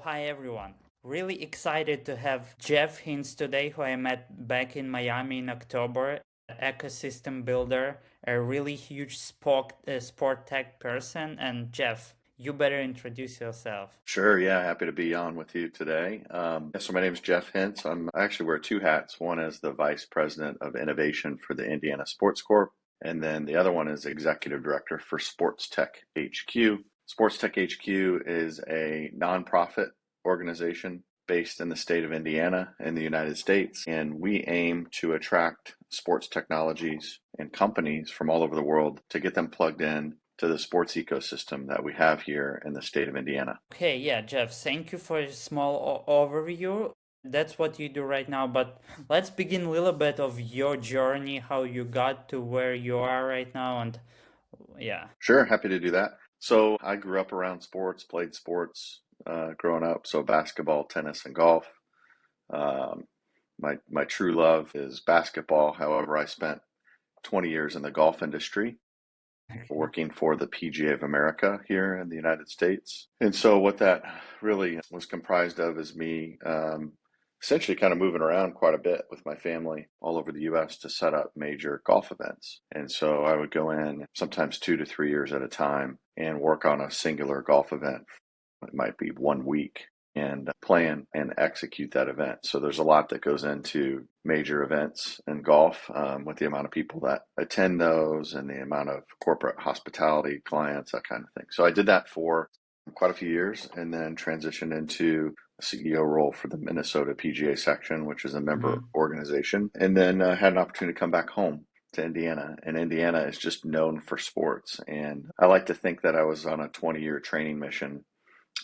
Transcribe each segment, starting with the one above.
hi everyone. Really excited to have Jeff Hintz today, who I met back in Miami in October. Ecosystem builder, a really huge sport tech person. And Jeff, you better introduce yourself. Sure, yeah, happy to be on with you today. So my name is Jeff Hintz. I actually wear two hats. One is the Vice President of Innovation for the Indiana Sports Corp, and then the other one is Executive Director for SportsTech HQ. SportsTech HQ is a nonprofit organization based in the state of Indiana in the United States, and we aim to attract sports technologies and companies from all over the world to get them plugged in to the sports ecosystem that we have here in the state of Indiana. Okay, yeah, Jeff, thank you for a small overview. That's what you do right now, but let's begin a little bit of your journey, how you got to where you are right now, and yeah. Sure, happy to do that. So I grew up around sports, played sports growing up, so basketball, tennis, and golf. Um, my true love is basketball. However, I spent 20 years in the golf industry working for the PGA of America here in the United States. And so what that really was comprised of is me essentially kind of moving around quite a bit with my family all over the US to set up major golf events. And so I would go in sometimes 2 to 3 years at a time and work on a singular golf event. It might be 1 week and plan and execute that event. So there's a lot that goes into major events in golf with the amount of people that attend those and the amount of corporate hospitality clients, that kind of thing. So I did that for quite a few years and then transitioned into a CEO role for the Minnesota PGA section, which is a member Mhm. organization, and then had an opportunity to come back home to Indiana. And Indiana is just known for sports. And I like to think that I was on a 20-year training mission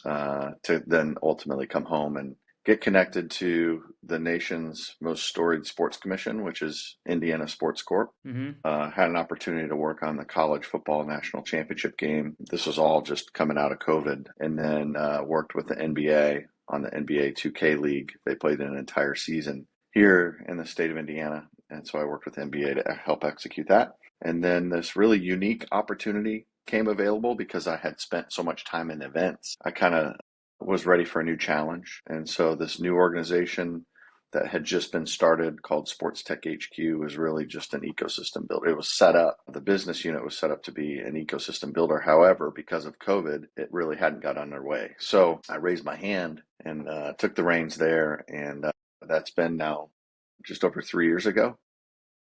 to then ultimately come home and get connected to the nation's most storied sports commission, which is Indiana Sports Corp. Mhm. Had an opportunity to work on the college football national championship game. This was all just coming out of COVID, and then worked with the NBA on the NBA 2K League. They played an entire season here in the state of Indiana, and so I worked with the NBA to help execute that. And then this really unique opportunity came available because I had spent so much time in events. I kind of was ready for a new challenge. And so this new organization that had just been started called SportsTech HQ was really just an ecosystem builder. It was set up, the business unit was set up to be an ecosystem builder. However, because of COVID, it really hadn't got underway. So I raised my hand and took the reins there. And that's been now just over 3 years ago.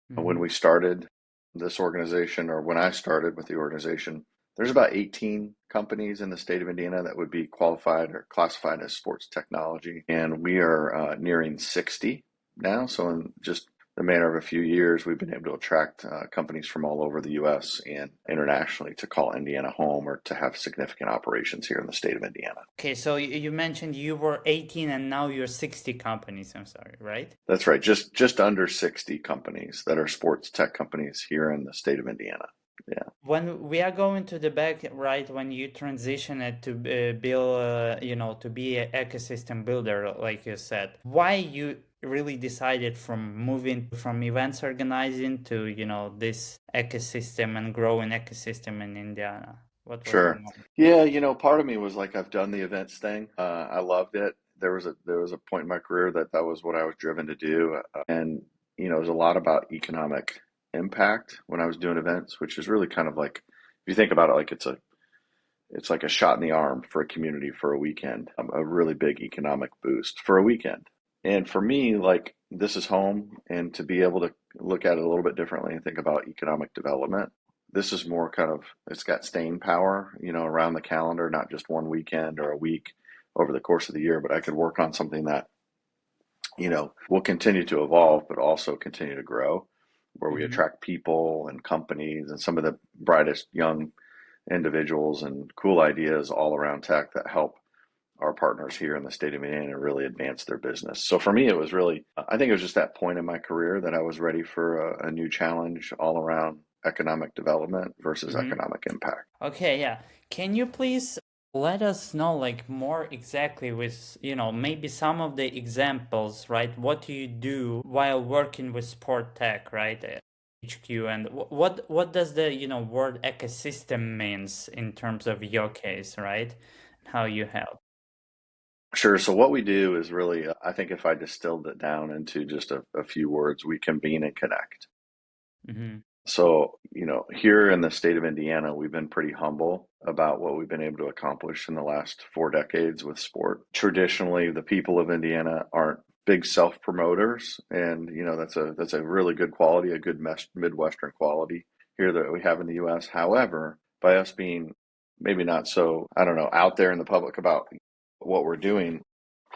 When Mhm. we started this organization, or when I started with the organization, there's about 18 companies in the state of Indiana that would be qualified or classified as sports technology, and we are nearing 60 now. So in just the matter of a few years, we've been able to attract companies from all over the U.S. and internationally to call Indiana home or to have significant operations here in the state of Indiana. Okay, so you mentioned you were 18 and now you're 60 companies, I'm sorry, right? That's right, just under 60 companies that are sports tech companies here in the state of Indiana. Yeah. When we are going to the back, right, when you transition it to build, to be an ecosystem builder, like you said, why you really decided from moving from events organizing to, this ecosystem and growing ecosystem in Indiana? What was the Sure. moment? Yeah, part of me was like, I've done the events thing. I loved it. There was a point in my career that was what I was driven to do, and it was a lot about economic impact when I was doing events, which is really kind of like, if you think about it, like it's like a shot in the arm for a community for a weekend, a really big economic boost for a weekend. And for me, like this is home, and to be able to look at it a little bit differently and think about economic development, this is more kind of, it's got staying power, around the calendar, not just one weekend or a week over the course of the year, but I could work on something that, will continue to evolve, but also continue to grow, where we Hmm. attract people and companies and some of the brightest young individuals and cool ideas all around tech that help our partners here in the state of Indiana really advance their business. So for me, it was really, I think it was just that point in my career that I was ready for a new challenge all around economic development versus Hmm. economic impact. Okay, yeah. Can you please let us know like more exactly with, maybe some of the examples, right? What you do while working with sport tech, right? HQ, and what does the, word ecosystem means in terms of your case, right? How you help. Sure. So what we do is really, I think if I distilled it down into just a few words, we convene and connect. Mm-hmm. So, here in the state of Indiana, we've been pretty humble about what we've been able to accomplish in the last 4 decades with sport. Traditionally, the people of Indiana aren't big self-promoters, and that's a really good quality, a good Midwestern quality here that we have in the U.S. However, by us being maybe not so, I don't know, out there in the public about what we're doing,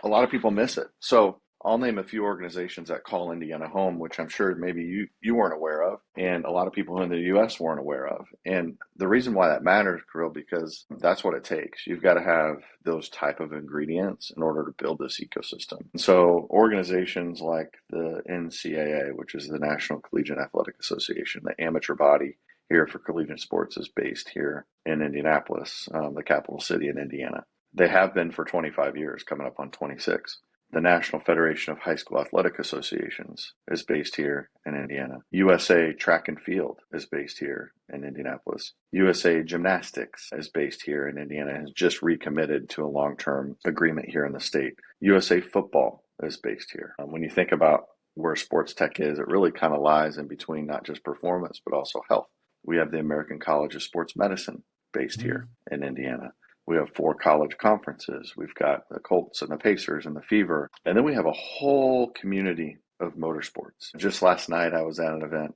a lot of people miss it. So I'll name a few organizations that call Indiana home, which I'm sure maybe you weren't aware of, and a lot of people in the U.S. weren't aware of. And the reason why that matters, Kirill, because that's what it takes. You've got to have those type of ingredients in order to build this ecosystem. And so organizations like the NCAA, which is the National Collegiate Athletic Association, the amateur body here for collegiate sports, is based here in Indianapolis, the capital city in Indiana. They have been for 25 years, coming up on 26. The National Federation of High School Athletic Associations is based here in Indiana. USA Track and Field is based here in Indianapolis. USA Gymnastics is based here in Indiana and has just recommitted to a long-term agreement here in the state. USA Football is based here. When you think about where SportsTech is, it really kind of lies in between not just performance, but also health. We have the American College of Sports Medicine based Mm-hmm. here in Indiana. We have 4 college conferences. We've got the Colts and the Pacers and the Fever. And then we have a whole community of motorsports. Just last night, I was at an event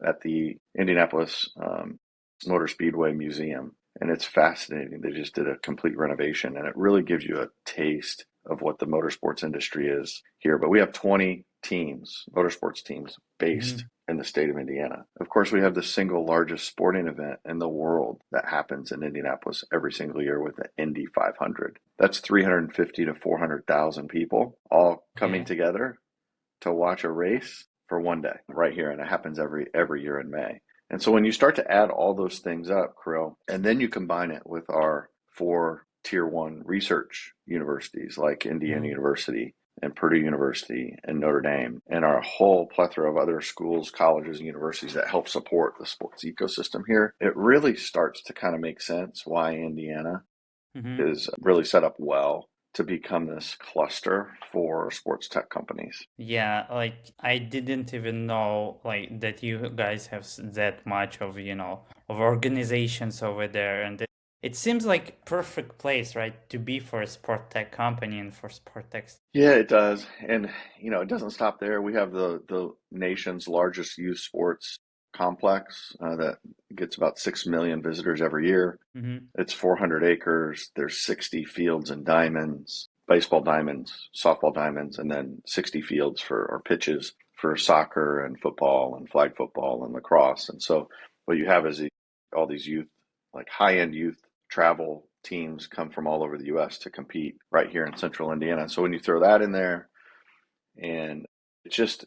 at the Indianapolis Motor Speedway Museum, and it's fascinating. They just did a complete renovation, and it really gives you a taste of what the motorsports industry is here. But we have 20 teams, motorsports teams, based in the state of Indiana. Of course, we have the single largest sporting event in the world that happens in Indianapolis every single year with the Indy 500. That's 350 to 400,000 people all coming together to watch a race for one day right here. And it happens every year in May. And so when you start to add all those things up, Kirill, and then you combine it with our 4 tier 1 research universities like Indiana University and Purdue University and Notre Dame, and our whole plethora of other schools, colleges, and universities that help support the sports ecosystem here, it really starts to kind of make sense why Indiana is really set up well to become this cluster for sports tech companies. Yeah, like I didn't even know like that you guys have that much of, of organizations over there, and it seems like perfect place, right, to be for a sport tech company and for sport tech. Yeah, it does. And, it doesn't stop there. We have the nation's largest youth sports complex that gets about 6 million visitors every year. It's 400 acres. There's 60 fields and diamonds, baseball diamonds, softball diamonds, and then 60 fields or pitches for soccer and football and flag football and lacrosse. And so what you have is all these youth, like high-end youth travel teams come from all over the U.S. to compete right here in central Indiana. So when you throw that in there, and it's just,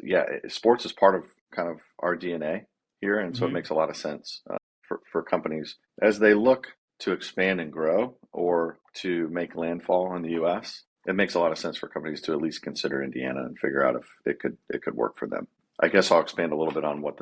sports is part of kind of our DNA here. And so it makes a lot of sense for companies as they look to expand and grow or to make landfall in the U.S. It makes a lot of sense for companies to at least consider Indiana and figure out if it could work for them. I guess I'll expand a little bit on what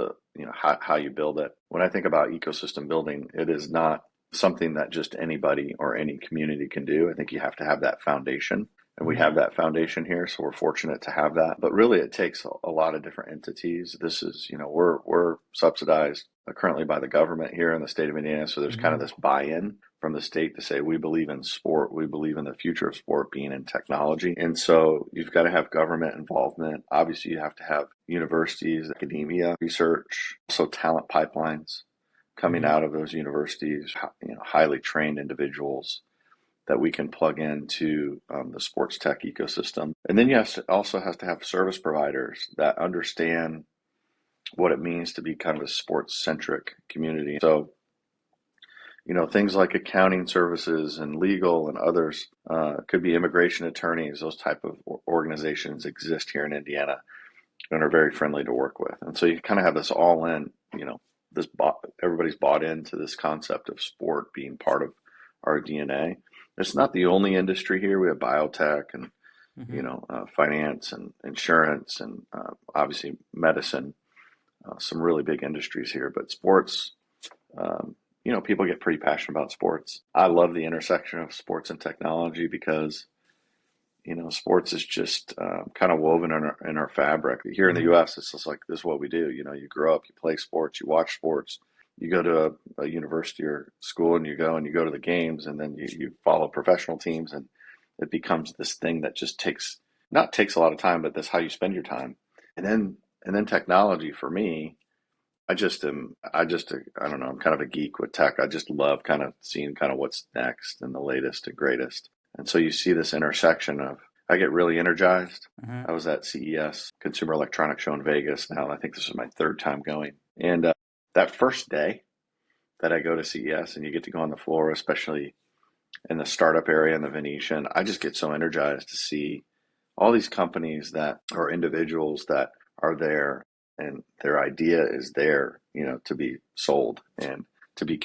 how you build it. When I think about ecosystem building, it is not something that just anybody or any community can do. I think you have to have that foundation, and we have that foundation here, so we're fortunate to have that. But really, it takes a lot of different entities. This is, we're subsidized currently by the government here in the state of Indiana, so there's kind of this buy-in from the state to say we believe in sport, we believe in the future of sport being in technology, and so you've got to have government involvement. Obviously, you have to have universities, academia, research, also talent pipelines coming out of those universities, highly trained individuals that we can plug into the sports tech ecosystem. And then you also have to have service providers that understand what it means to be kind of a sports-centric community. So, things like accounting services and legal and others, could be immigration attorneys, those type of organizations exist here in Indiana and are very friendly to work with. And so you kind of have this all in, everybody's bought into this concept of sport being part of our DNA. It's not the only industry here. We have biotech and finance and insurance and obviously medicine, some really big industries here. But sports, people get pretty passionate about sports. I love the intersection of sports and technology because sports is just kind of woven in our fabric. Here in the Hmm. U.S., it's just like this is what we do. You grow up, you play sports, you watch sports, you go to a university or school, and you go to the games, and then you follow professional teams, and it becomes this thing that just not takes a lot of time, but that's how you spend your time. And then technology for me, I don't know, I'm kind of a geek with tech. I just love kind of seeing kind of what's next and the latest and greatest. And so you see this intersection of, I get really energized. Uh-huh. I was at CES, Consumer Electronics Show in Vegas now. I think this is my third time going. And that first day that I go to CES and you get to go on the floor, especially in the startup area in the Venetian, I just get so energized to see all these companies that or individuals that are there and their idea is there, to be sold and to be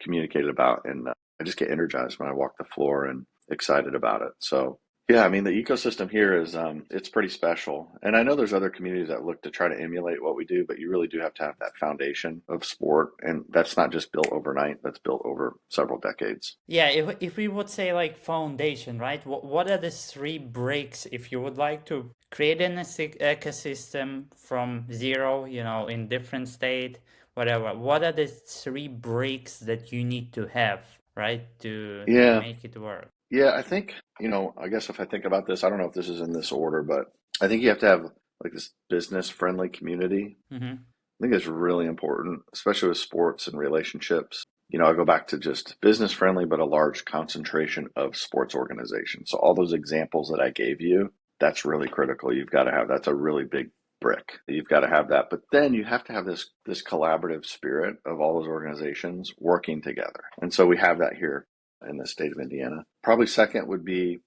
communicated about. And I just get energized when I walk the floor and excited about it. So yeah, I mean, the ecosystem here is it's pretty special. And I know there's other communities that look to try to emulate what we do, but you really do have to have that foundation of sport. And that's not just built overnight, that's built over several decades. Yeah, if we would say like foundation, right? What are the three bricks if you would like to create an ecosystem from zero, in different state, whatever? What are the three bricks that you need to have, right, to Yeah. make it work? Yeah, I think, I guess if I think about this, I don't know if this is in this order, but I think you have to have like this business friendly community. Mm-hmm. I think it's really important, especially with sports and relationships. I go back to just business friendly, but a large concentration of sports organizations. So all those examples that I gave you, that's really critical. You've got to have, that's a really big brick. You've got to have that. But then you have to have this collaborative spirit of all those organizations working together. And so we have that here in the state of Indiana. Probably second would be,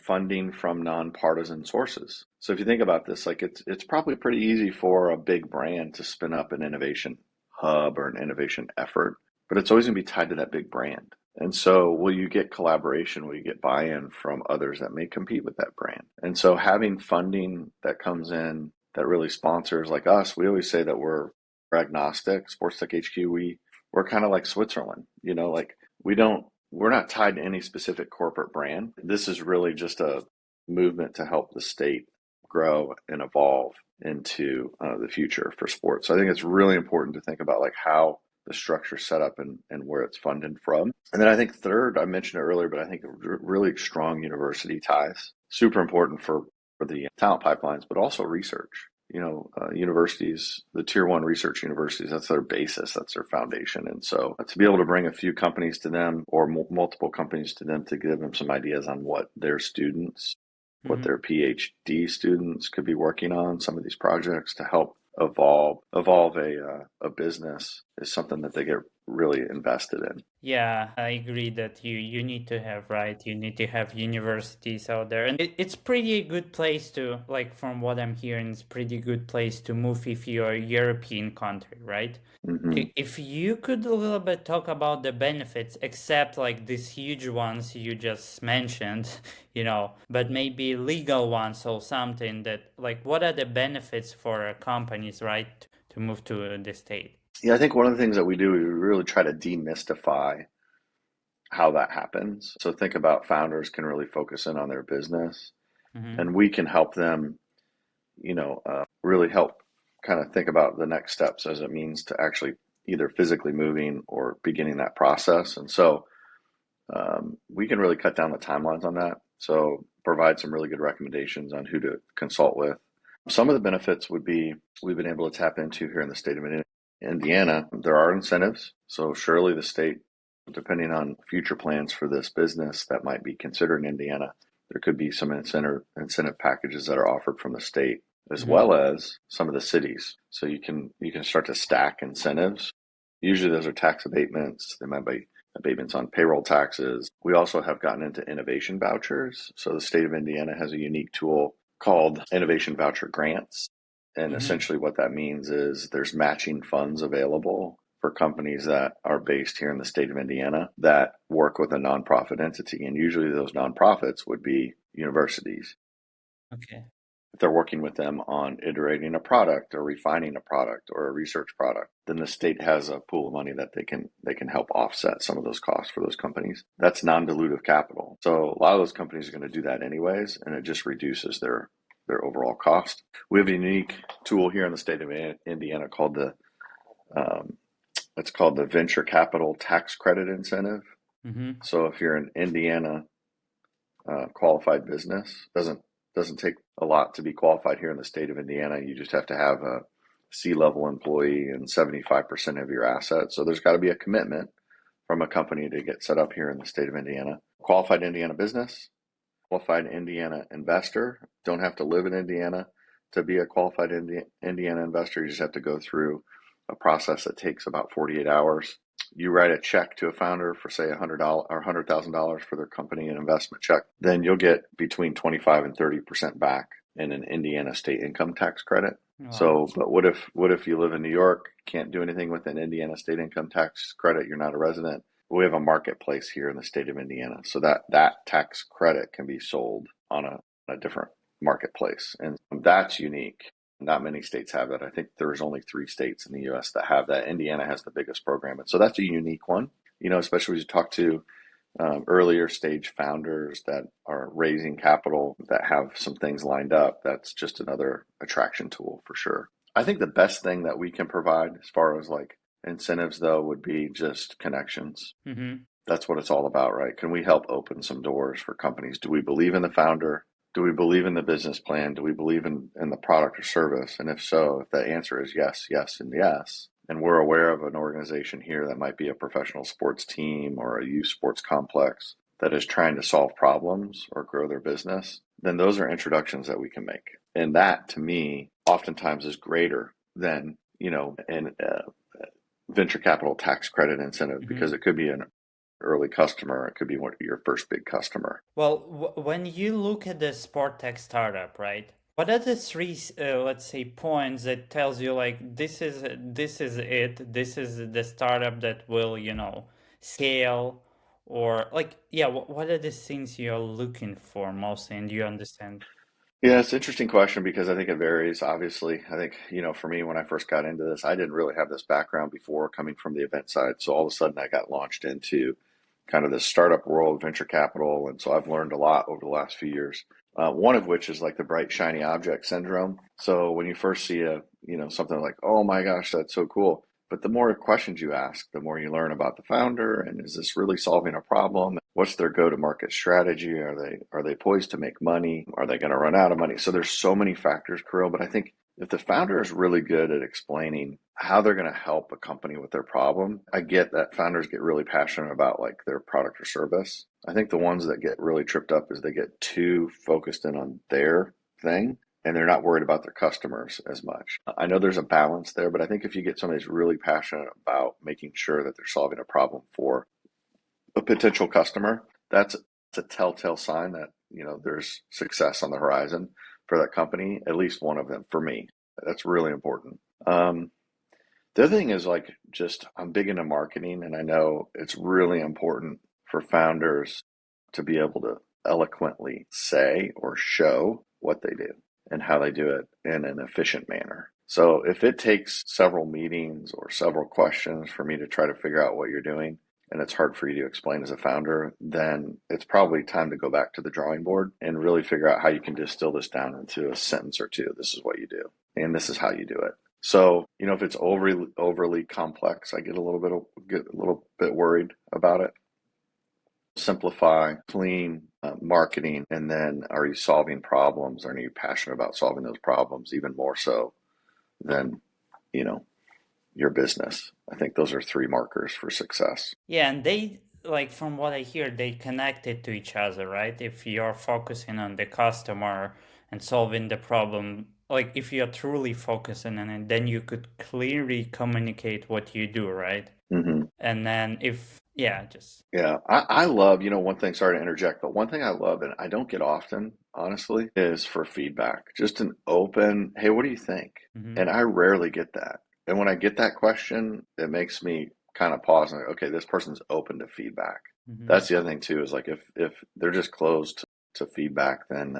funding from nonpartisan sources. So if you think about this, like it's probably pretty easy for a big brand to spin up an innovation hub or an innovation effort, but it's always going to be tied to that big brand. And so will you get collaboration? Will you get buy-in from others that may compete with that brand? And so having funding that comes in that really sponsors like us, we always say that we're agnostic, SportsTech HQ, we're kind of like Switzerland, like we're not tied to any specific corporate brand. This is really just a movement to help the state grow and evolve into the future for sports. So I think it's really important to think about like how the structure's set up and where it's funded from. And then I think third, I mentioned it earlier, but I think really strong university ties, super important for the talent pipelines, but also research. Universities, the tier one research universities, that's their basis, that's their foundation. And so to be able to bring a few companies to them or multiple companies to them to give them some ideas on what their students, what Mm-hmm. their PhD students could be working on, some of these projects to help evolve a business is something that they get really invested in. Yeah, I agree that you need to have, right? You need to have universities out there, and it's pretty good place to, like, from what I'm hearing, it's pretty good place to move if you're a European country, right? Hmm. If you could a little bit talk about the benefits, except like these huge ones you just mentioned, but maybe legal ones or something that, like, what are the benefits for companies, right, to move to the state? Yeah, I think one of the things that we do, we really try to demystify how that happens. So think about founders can really focus in on their business, Mm-hmm. and we can help them, really help kind of think about the next steps as it means to actually either physically moving or beginning that process. And so we can really cut down the timelines on that. So provide some really good recommendations on who to consult with. Some of the benefits would be we've been able to tap into here in the state of Indiana. There are incentives. So surely the state, depending on future plans for this business that might be considered in Indiana, there could be some incentive packages that are offered from the state as Mm-hmm. well as some of the cities. So you can start to stack incentives. Usually those are tax abatements. They might be abatements on payroll taxes. We also have gotten into innovation vouchers. So the state of Indiana has a unique tool called innovation voucher grants. And Mm-hmm. essentially what that means is there's matching funds available for companies that are based here in the state of Indiana that work with a nonprofit entity. And usually those nonprofits would be universities. Okay. if they're working with them on iterating a product or refining a product or a research product, then the state has a pool of money that they can help offset some of those costs for those companies. That's non-dilutive capital. So a lot of those companies are going to do that anyways, and it just reduces their overall cost. We have a unique tool here in the state of Indiana called it's called the Venture Capital Tax Credit Incentive. Mm-hmm. So if you're an Indiana qualified business, doesn't take a lot to be qualified here in the state of Indiana. You just have to have a C-level employee and 75% of your assets. So there's got to be a commitment from a company to get set up here in the state of Indiana. Qualified Indiana business, qualified Indiana investor. Don't have to live in Indiana to be a qualified Indiana investor. You just have to go through a process that takes about 48 hours. You write a check to a founder for say $100 or $100,000 for their company, an investment check, then you'll get between 25 and 30% back in an Indiana state income tax credit. Wow. So, but what if you live in New York, can't do anything with an Indiana state income tax credit, you're not a resident? We have a marketplace here in the state of Indiana, so that tax credit can be sold on a different marketplace, and that's unique. Not many states have that. I think there's only 3 states in the U.S. that have that. Indiana has the biggest program, and so that's a unique one. You know, especially as you talk to earlier stage founders that are raising capital that have some things lined up. That's just another attraction tool for sure. I think the best thing that we can provide as far as like incentives, though, would be just connections. Mm-hmm. That's what it's all about, right? Can we help open some doors for companies? Do we believe in the founder? Do we believe in the business plan? Do we believe in the product or service? And if so, if the answer is yes, yes, and yes, and we're aware of an organization here that might be a professional sports team or a youth sports complex that is trying to solve problems or grow their business, then those are introductions that we can make. And that, to me, oftentimes is greater than, you know, an venture capital tax credit incentive, Mm-hmm. because it could be an early customer. It could be your first big customer. Well, when you look at the SportsTech startup, right? What are the 3, let's say, points that tells you like this is it, this is the startup that will, you know, scale, or like, yeah, what are the things you're looking for mostly, and do you understand? Yeah, it's an interesting question because I think it varies. Obviously, I think, you know, for me, when I first got into this, I didn't really have this background before coming from the event side. So all of a sudden I got launched into kind of the startup world, venture capital. And so I've learned a lot over the last few years. One of which is like the bright, shiny object syndrome. So when you first see something like, oh my gosh, that's so cool. But the more questions you ask, the more you learn about the founder, and is this really solving a problem? What's their go-to-market strategy? Are they poised to make money? Are they going to run out of money? So there's so many factors, Kirill, but I think if the founder is really good at explaining how they're going to help a company with their problem, I get that founders get really passionate about like their product or service. I think the ones that get really tripped up is they get too focused in on their thing, and they're not worried about their customers as much. I know there's a balance there, but I think if you get somebody who's really passionate about making sure that they're solving a problem for a potential customer, that's a telltale sign that, you know, there's success on the horizon for that company, at least one of them for me. That's really important. The other thing is like, just I'm big into marketing, and I know it's really important for founders to be able to eloquently say or show what they do and how they do it in an efficient manner. So if it takes several meetings or several questions for me to try to figure out what you're doing, and it's hard for you to explain as a founder, then it's probably time to go back to the drawing board and really figure out how you can distill this down into a sentence or two. This is what you do, and this is how you do it. So, you know, if it's overly complex, I get a little bit worried about it. Simplify, clean marketing, and then are you solving problems? Are you passionate about solving those problems even more so than, you know, your business? I think those are 3 markers for success. Yeah, and they, like, from what I hear, they connected to each other, right? If you're focusing on the customer and solving the problem, like if you're truly focusing on it, then you could clearly communicate what you do, right? Mm-hmm. And then Yeah, I love, you know, one thing, sorry to interject, but one thing I love, and I don't get often, honestly, is for feedback. Just an open, hey, what do you think? Mm-hmm. And I rarely get that. And when I get that question, it makes me kind of pause and, okay, this person's open to feedback. Mm-hmm. That's the other thing too, is like if they're just closed to feedback, then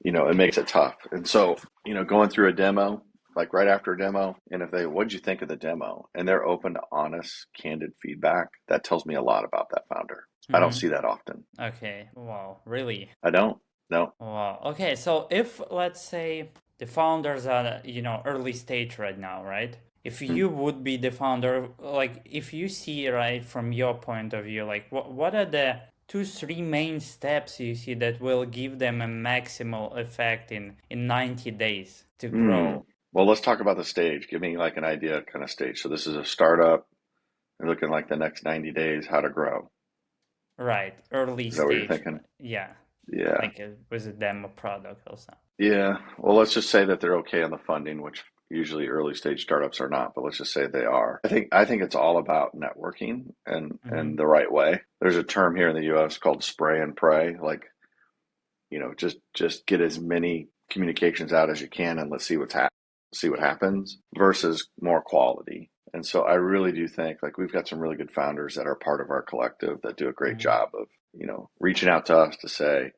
it makes it tough. And so, going through a demo, like right after a demo, and if what'd you think of the demo? And they're open to honest, candid feedback, that tells me a lot about that founder. I don't Mm-hmm. see that often. Okay. Wow. Really? I don't. No. Wow. Okay. So if let's say the founders are, early stage right now, right? If Mm. you would be the founder, like if you see, right, from your point of view, like what are the two, three main steps you see that will give them a maximal effect in 90 days to Mm. grow? Well, let's talk about the stage. Give me like an idea kind of stage. So this is a startup. You're looking like the next 90 days, how to grow. Right. Early Is that what you're stage. thinking? Yeah. Yeah. Like it was a demo product or something. Yeah. Well, let's just say that they're okay on the funding, which usually early stage startups are not, but let's just say they are. I think it's all about networking and Mm-hmm. the right way. There's a term here in the US called spray and pray, like, just get as many communications out as you can and let's see what happens versus more quality. And so I really do think like we've got some really good founders that are part of our collective that do a great Mm-hmm. job of, reaching out to us to say,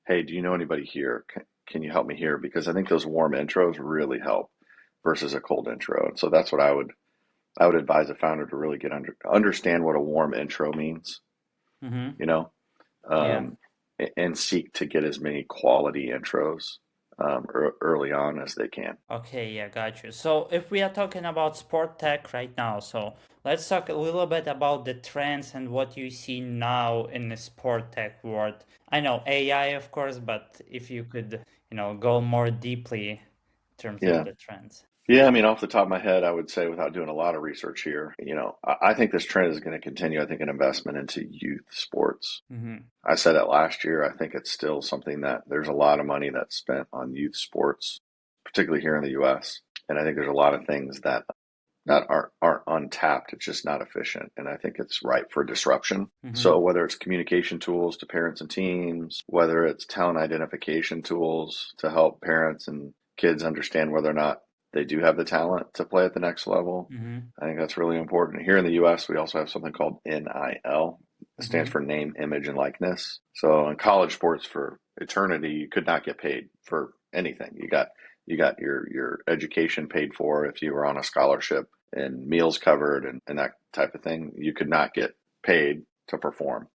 hey, do you know anybody here? Can you help me here? Because I think those warm intros really help versus a cold intro. And so that's what I would advise a founder to really understand what a warm intro means, Mm-hmm. you know, Yeah. um, and seek to get as many quality intros early on as they can. Okay, yeah, got you. So if we are talking about sport tech right now, so let's talk a little bit about the trends and what you see now in the sport tech world. I know AI, of course, but if you could, go more deeply in terms of Yeah. the trends. Yeah, I mean, off the top of my head, I would say without doing a lot of research here, I think this trend is going to continue. I think an investment into youth sports. Mm-hmm. I said it last year. I think it's still something that there's a lot of money that's spent on youth sports, particularly here in the US. And I think there's a lot of things that aren't untapped. It's just not efficient. And I think it's ripe for disruption. Mm-hmm. So whether it's communication tools to parents and teams, whether it's talent identification tools to help parents and kids understand whether or not they do have the talent to play at the next level, Mm-hmm. I think that's really important. Here in the US, we also have something called NIL. It stands Mm-hmm. for name, image, and likeness. So in college sports for eternity, you could not get paid for anything. You got your education paid for if you were on a scholarship and meals covered and that type of thing. You could not get paid to perform.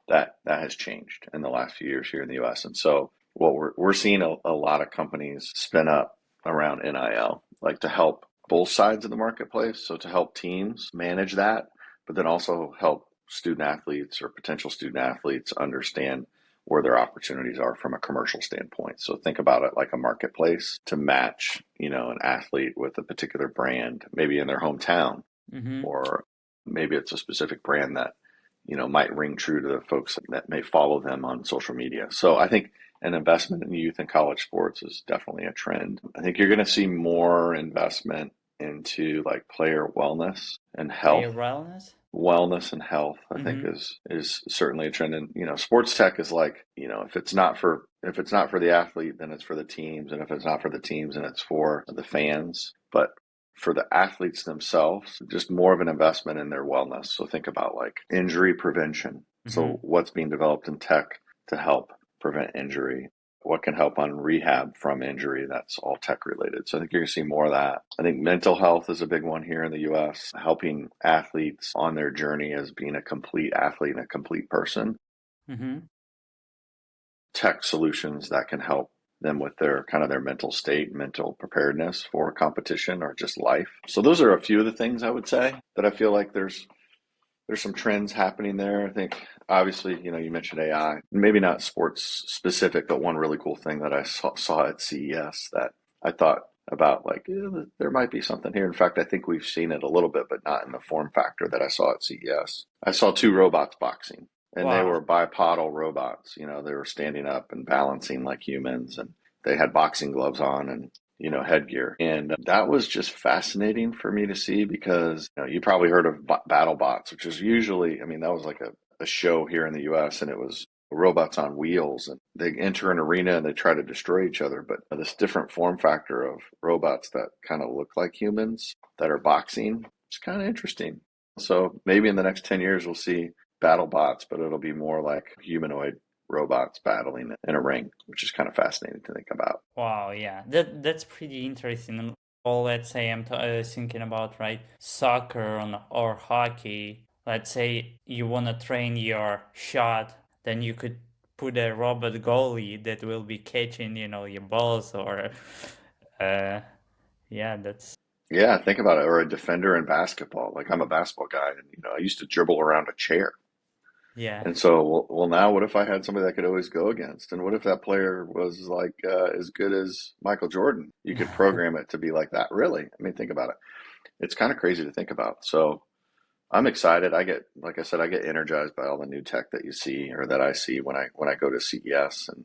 That has changed in the last few years here in the US. And so what we're seeing a lot of companies spin up around NIL, like to help both sides of the marketplace. So to help teams manage that, but then also help student athletes or potential student athletes understand where their opportunities are from a commercial standpoint. So think about it like a marketplace to match, an athlete with a particular brand, maybe in their hometown, Mm-hmm. or maybe it's a specific brand that, might ring true to the folks that may follow them on social media. So I think an investment in youth and college sports is definitely a trend. I think you're going to see more investment into like player wellness and health. Player wellness? Wellness and health, I think, Mm-hmm. is certainly a trend. And sports tech is like, if it's not for the athlete, then it's for the teams, and if it's not for the teams, then it's for the fans. But for the athletes themselves, just more of an investment in their wellness. So think about like injury prevention. Mm-hmm. So what's being developed in tech to help prevent injury? What can help on rehab from injury? That's all tech related. So I think you're going to see more of that. I think mental health is a big one here in the US, helping athletes on their journey as being a complete athlete and a complete person. Mm-hmm. Tech solutions that can help them with their kind of their mental state, mental preparedness for competition or just life. So those are a few of the things I would say that I feel like there's some trends happening there. I think obviously, you mentioned AI, maybe not sports specific, but one really cool thing that I saw at CES that I thought about like, there might be something here. In fact, I think we've seen it a little bit, but not in the form factor that I saw at CES. I saw two robots boxing and they Wow. were bipodal robots. They were standing up and balancing like humans and they had boxing gloves on and headgear. And that was just fascinating for me to see because you probably heard of battle bots, which is usually, I mean, that was like a show here in the US and it was robots on wheels and they enter an arena and they try to destroy each other. But this different form factor of robots that kind of look like humans that are boxing, it's kind of interesting. So maybe in the next 10 years, we'll see battle bots, but it'll be more like humanoid robots battling in a ring, which is kind of fascinating to think about. Wow, yeah, that's pretty interesting. Or let's say I'm thinking about right soccer or hockey. Let's say you want to train your shot, then you could put a robot goalie that will be catching, your balls or, uh, yeah, that's Yeah, think about it. Or a defender in basketball. Like I'm a basketball guy, and I used to dribble around a chair. yeah, And so, well, now what if I had somebody that I could always go against? And what if that player was like as good as Michael Jordan? You could program it to be like that. Really? I mean, think about it. It's kind of crazy to think about. So I'm excited. Like I said, I get energized by all the new tech that you see or that I see when I go to CES and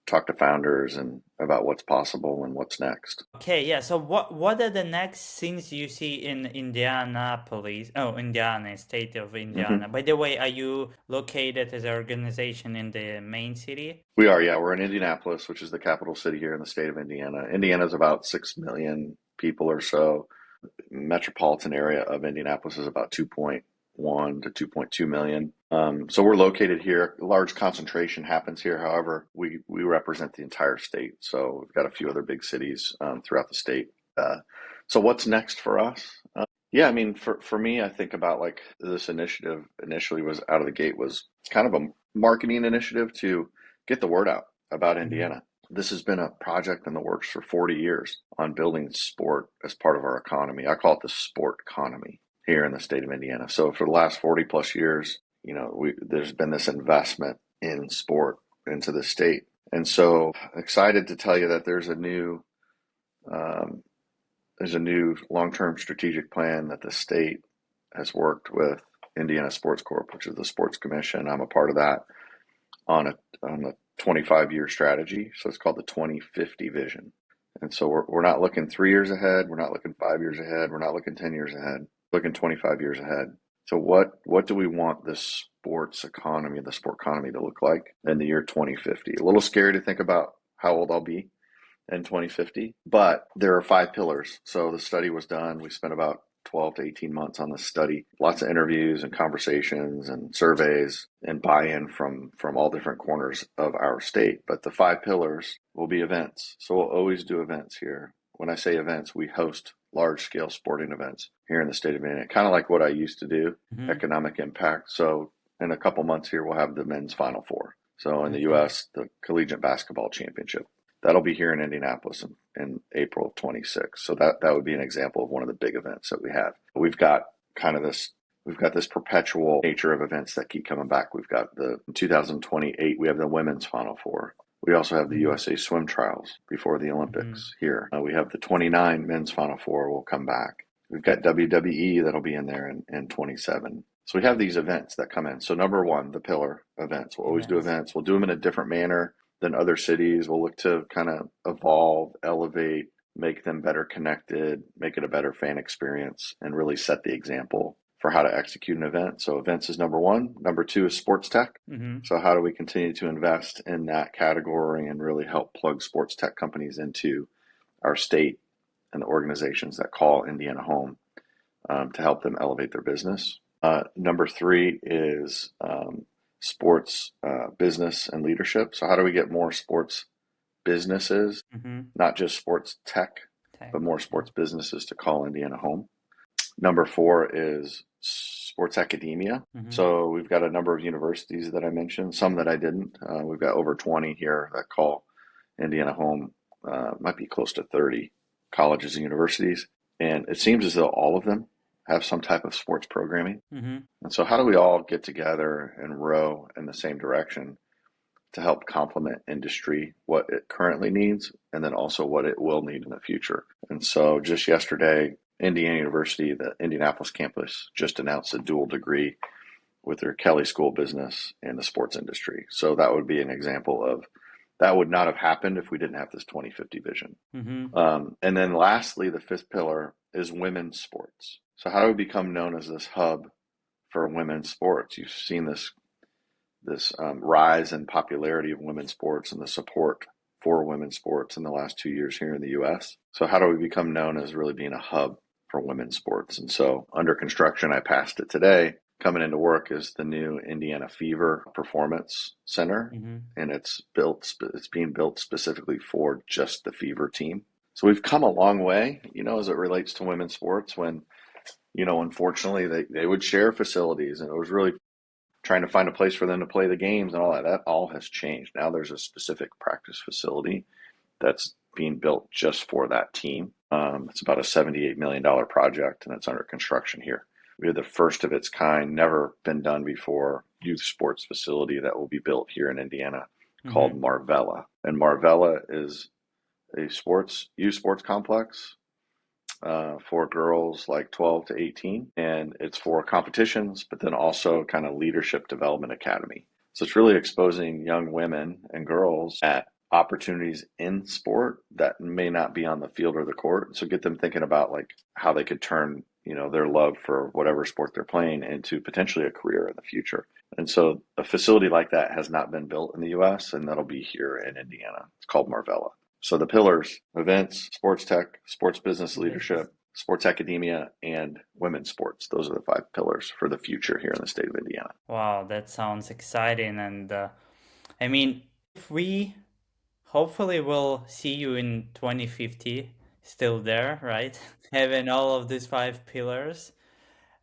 talk to founders and about what's possible and what's next. Okay, yeah. So what are the next things you see in Indianapolis? Oh, Indiana, state of Hmm. Indiana. By the way, are you located as an organization in the main city? We are, yeah. We're in Indianapolis, which is the capital city here in the state of Indiana. Indiana is about 6 million people or so. Metropolitan area of Indianapolis is about 2.1 to 2.2 million. So we're located here. A large concentration happens here. However, we represent the entire state. So we've got a few other big cities throughout the state. So what's next for us? Yeah, I mean, for me, I think about like this initiative initially was out of the gate was kind of a marketing initiative to get the word out about Mm-hmm. Indiana. This has been a project in the works for 40 years on building sport as part of our economy. I call it the sport economy here in the state of Indiana. So for the last 40 plus years, there's been this investment in sport into the state. And so excited to tell you that um, there's a new long-term strategic plan that the state has worked with Indiana Sports Corp, which is the sports commission. I'm a part of that on a 25-year strategy. So it's called the 2050 vision. And so we're not looking 3 years ahead. We're not looking 5 years ahead. We're not looking 10 years ahead. We're looking 25 years ahead. So what do we want this the sport economy to look like in the year 2050? A little scary to think about how old I'll be in 2050. But there are 5 pillars. So the study was done. We spent about 12 to 18 months on this study. Lots of interviews and conversations and surveys and buy-in from all different corners of our state. But the 5 pillars will be events. So we'll always do events here. When I say events, we host large-scale sporting events here in the state of Indiana, kind of like what I used to do, Mm-hmm. economic impact. So in a couple months here, we'll have the men's Final Four. So in the Okay. U.S., the Collegiate Basketball Championship. That'll be here in Indianapolis in April of 26. So that would be an example of one of the big events that we have. We've got this perpetual nature of events that keep coming back. We've got the 2028, we have the women's Final Four. We also have the Mm-hmm. USA swim trials before the Mm-hmm. Olympics here. We have the 29 men's Final Four will come back. We've got WWE that'll be in there in 27. So we have these events that come in. So number one, the pillar events. We'll always do Events. events. We'll do them in a different manner than other cities. We'll look to kind of evolve, elevate, make them better connected, make it a better fan experience, and really set the example for how to execute an event. So events is number one. Number two is sports tech. Mm-hmm. So how do we continue to invest in that category and really help plug sports tech companies into our state and the organizations that call Indiana home to help them elevate their business? Number three is sports business and leadership. So how do we get more sports businesses, Mm-hmm. not just sports tech, Tech. but more Yeah. sports businesses to call Indiana home? Number four is sports academia. Mm-hmm. So we've got a number of universities that I mentioned, some that I didn't. We've got over 20 here that call Indiana home. Might be close to 30 colleges and universities. And it seems as though all of them have some type of sports programming. Mm-hmm. And so how do we all get together and row in the same direction to help complement industry, what it currently needs, and then also what it will need in the future? And so just yesterday, Indiana University, the Indianapolis campus, just announced a dual degree with their Kelly School of Business and the sports industry. So that would be an example of that would not have happened if we didn't have this 2050 vision. Mm-hmm. And then lastly, the fifth pillar is women's sports. So how do we become known as this hub for women's sports? You've seen this rise in popularity of women's sports and the support for women's sports in the last 2 years here in the U.S. So how do we become known as really being a hub for women's sports? And so under construction, I passed it today, coming into work is the new Indiana Fever Performance Center, Mm-hmm. and it's being built specifically for just the Fever team. So we've come a long way, as it relates to women's sports when, unfortunately they would share facilities, and it was really trying to find a place for them to play the games and all that. That all has changed. Now there's a specific practice facility that's being built just for that team. It's about a $78 million project, and it's under construction here. We have the first of its kind, never been done before, youth sports facility that will be built here in Indiana called Mm-hmm. Marvella. And Marvella is a youth sports complex for girls like 12 to 18. And it's for competitions, but then also kind of leadership development academy. So it's really exposing young women and girls at opportunities in sport that may not be on the field or the court. So get them thinking about like how they could turn, their love for whatever sport they're playing into potentially a career in the future. And so a facility like that has not been built in the US, and that'll be here in Indiana. It's called Marvella. So the pillars: events, sports tech, sports business leadership, sports academia, and women's sports. Those are the 5 pillars for the future here in the state of Indiana. Wow, that sounds exciting. And I mean, if we hopefully will see you in 2050 still there, right? Having all of these 5 pillars.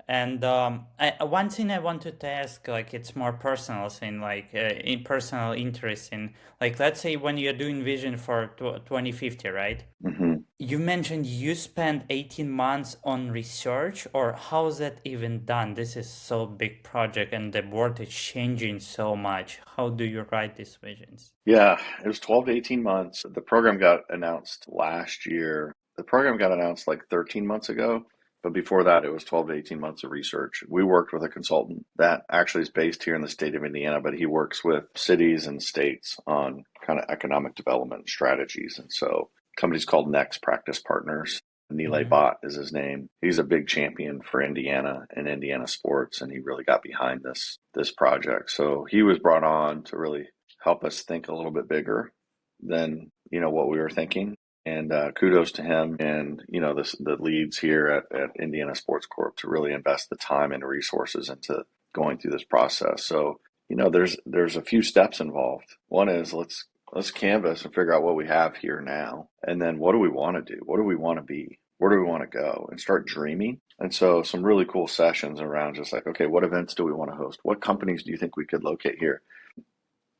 And one thing I wanted to ask, like it's more personal thing, like in personal interest in, like let's say when you're doing vision for 2050, right? Mm-hmm. You mentioned you spent 18 months on research, or how is that even done? This is so big project and the world is changing so much. How do you write these visions? Yeah, it was 12 to 18 months. The program got announced last year. The program got announced like 13 months ago, but before that, it was 12 to 18 months of research. We worked with a consultant that actually is based here in the state of Indiana, but he works with cities and states on kind of economic development strategies. And so, company's called Next Practice Partners. Nilay Mm-hmm. Bhatt is his name. He's a big champion for Indiana and Indiana sports, and he really got behind this project. So he was brought on to really help us think a little bit bigger than what we were thinking. And kudos to him and the leads here at Indiana Sports Corp to really invest the time and resources into going through this process. So there's a few steps involved. One is let's canvas and figure out what we have here now, and then what do we want to do? What do we want to be? Where do we want to go? And start dreaming. And so some really cool sessions around just like, okay, what events do we want to host? What companies do you think we could locate here?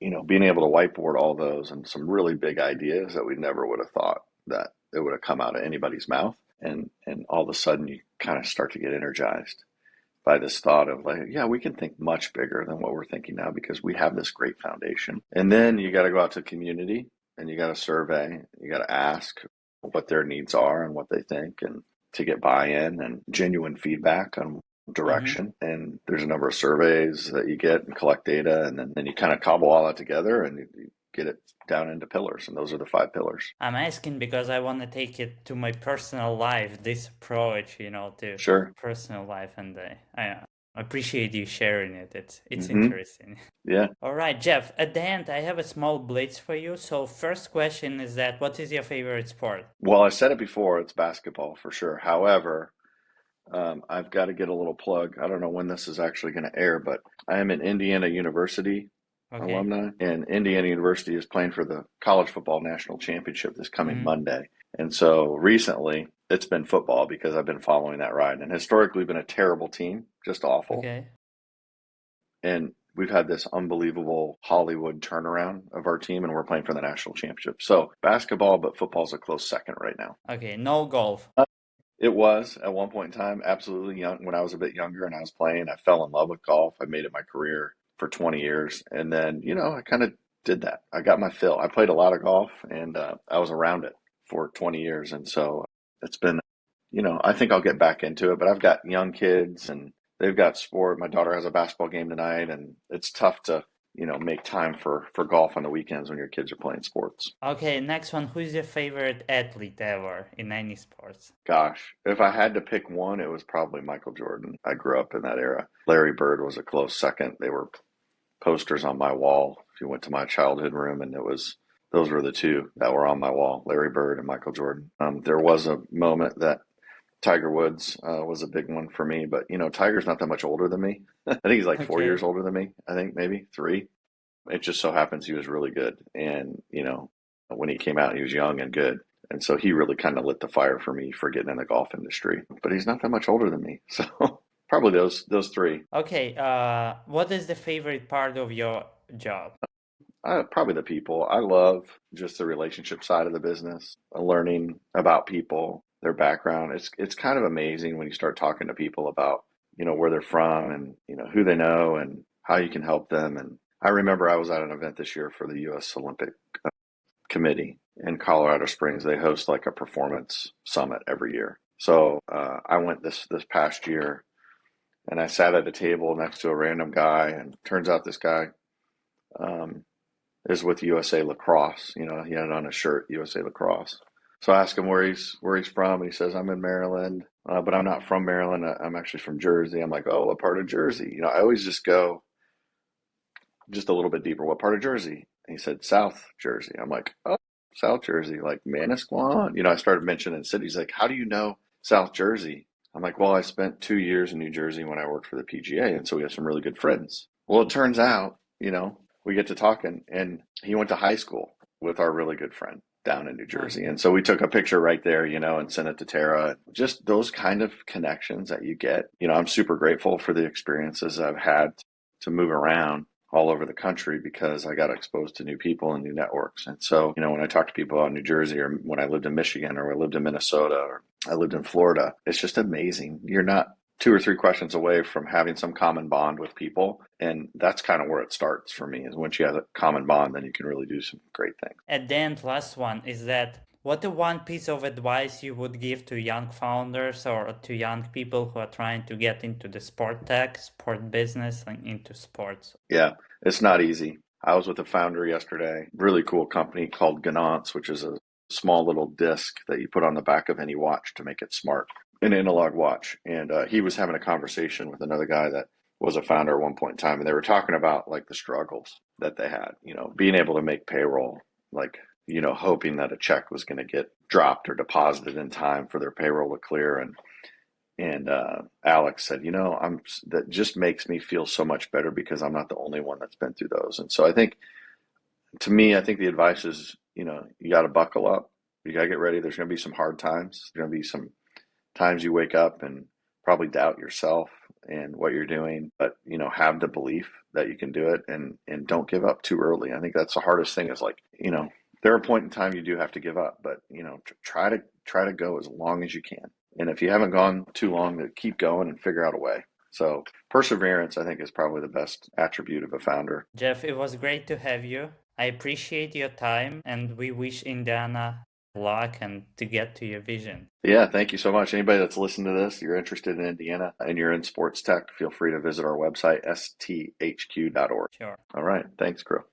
Being able to whiteboard all those and some really big ideas that we never would have thought that it would have come out of anybody's mouth. And all of a sudden you kind of start to get energized by this thought of like, yeah, we can think much bigger than what we're thinking now because we have this great foundation. And then you got to go out to the community and you got to survey, you got to ask what their needs are and what they think, and to get buy-in and genuine feedback on Mm-hmm. direction. And there's a number of surveys that you get and collect data, and then you kind of cobble all that together and you get it down into pillars. And those are the 5 pillars. I'm asking because I want to take it to my personal life, this approach, to Sure. personal life, and I appreciate you sharing it. It's Mm-hmm. interesting. Yeah. All right, Jeff, at the end, I have a small blitz for you. So first question is that what is your favorite sport? Well, I said it before, it's basketball for sure. However, I've got to get a little plug. I don't know when this is actually going to air, but I am an Indiana University Okay. alumni, and Indiana University is playing for the college football national championship this coming Mm-hmm. Monday. And so recently it's been football because I've been following that ride, and historically been a terrible team, just awful. Okay. And we've had this unbelievable Hollywood turnaround of our team, and we're playing for the national championship. So basketball, but football's a close second right now. Okay. No golf. It was at one point in time, absolutely young. When I was a bit younger and I was playing, I fell in love with golf. I made it my career for 20 years. And then, I kind of did that. I got my fill. I played a lot of golf, and I was around it for 20 years. And so it's been, I think I'll get back into it, but I've got young kids and they've got sport. My daughter has a basketball game tonight, and it's tough to, make time for golf on the weekends when your kids are playing sports. Okay. Next one. Who's your favorite athlete ever in any sports? Gosh, if I had to pick one, it was probably Michael Jordan. I grew up in that era. Larry Bird was a close second. They were posters on my wall. If you went to my childhood room, and those were the two that were on my wall, Larry Bird and Michael Jordan. There was a moment that Tiger Woods was a big one for me, but Tiger's not that much older than me. I think he's like 4 years Okay. older than me. I think maybe three. It just so happens he was really good, and when he came out, he was young and good, and so he really kind of lit the fire for me for getting in the golf industry. But he's not that much older than me, so probably those three. Okay. What is the favorite part of your job? Probably the people. I love just the relationship side of the business, learning about people, their background. It's kind of amazing when you start talking to people about, where they're from and, who they know and how you can help them. And I remember I was at an event this year for the U.S. Olympic Committee in Colorado Springs. They host like a performance summit every year. So I went this past year and I sat at a table next to a random guy, and turns out this guy um, is with USA Lacrosse. He had it on his shirt, USA Lacrosse. So I asked him where he's from, and he says, "I'm in Maryland, but I'm not from Maryland. I'm actually from Jersey." I'm like, "Oh, what part of Jersey?" I always just go just a little bit deeper. What part of Jersey? And he said, "South Jersey." I'm like, "Oh, South Jersey, like Manasquan." I started mentioning cities. Like, "How do you know South Jersey?" I'm like, "Well, I spent 2 years in New Jersey when I worked for the PGA, and so we have some really good friends." Well, it turns out, we get to talking, and he went to high school with our really good friend down in New Jersey. Okay. And so we took a picture right there, and sent it to Tara. Just those kind of connections that you get. I'm super grateful for the experiences I've had to move around all over the country because I got exposed to new people and new networks. And so, when I talk to people out in New Jersey, or when I lived in Michigan, or I lived in Minnesota, or I lived in Florida, it's just amazing. You're not two or three questions away from having some common bond with people. And that's kind of where it starts for me, is once you have a common bond, then you can really do some great things. And then last one is that what the one piece of advice you would give to young founders or to young people who are trying to get into the sport tech, sport business, and into sports? Yeah, it's not easy. I was with a founder yesterday, really cool company called Ganance, which is a small little disc that you put on the back of any watch to make it smart, an analog watch. And he was having a conversation with another guy that was a founder at one point in time, and they were talking about like the struggles that they had, being able to make payroll, like, hoping that a check was going to get dropped or deposited in time for their payroll to clear. And Alex said, that just makes me feel so much better because I'm not the only one that's been through those. And so I think, to me, I think the advice is, you got to buckle up. You got to get ready. There's going to be some hard times. There's going to be some times you wake up and probably doubt yourself and what you're doing, but, have the belief that you can do it, and don't give up too early. I think that's the hardest thing, is like, there are a point in time you do have to give up, but, try to go as long as you can. And if you haven't gone too long, to keep going and figure out a way. So perseverance, I think, is probably the best attribute of a founder. Jeff, it was great to have you. I appreciate your time, and we wish Indiana luck and to get to your vision. Yeah, thank you so much. Anybody that's listened to this, you're interested in Indiana and you're in sports tech, feel free to visit our website, sthq.org. Sure. All right. Thanks, Kirill.